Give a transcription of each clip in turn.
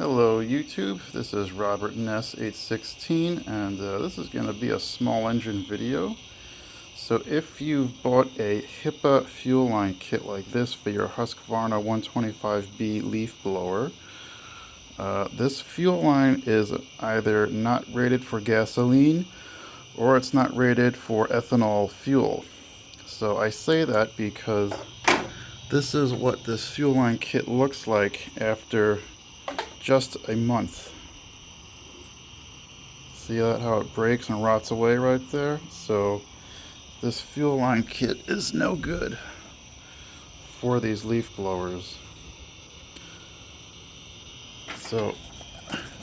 Hello YouTube, this is Robert Ness 816 and this is going to be a small engine video. So if you've bought a Hipa fuel line kit like this for your Husqvarna 125b leaf blower, this fuel line is either not rated for gasoline or it's not rated for ethanol fuel. So I say that because this is what this fuel line kit looks like after just a month. See that, how it breaks and rots away right there? So this fuel line kit is no good for these leaf blowers. So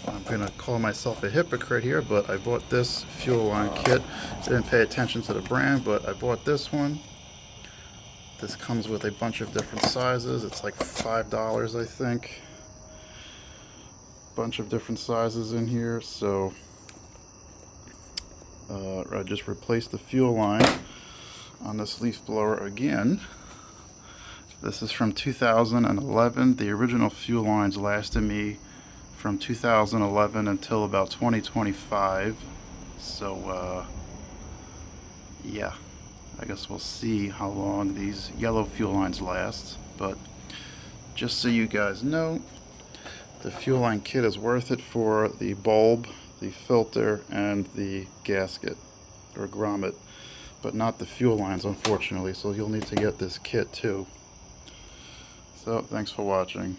I'm gonna call myself a hypocrite here, but I bought this fuel line kit. Didn't pay attention to the brand, but I bought this one. This comes with a bunch of different sizes. It's like $5, I think. Bunch of different sizes in here. So I just replaced the fuel line on this leaf blower again. This is from 2011. The original fuel lines lasted me from 2011 until about 2025. So yeah, I guess we'll see how long these yellow fuel lines last. But just so you guys know, the fuel line kit is worth it for the bulb, the filter, and the gasket or grommet, but not the fuel lines, unfortunately. So you'll need to get this kit too. So thanks for watching.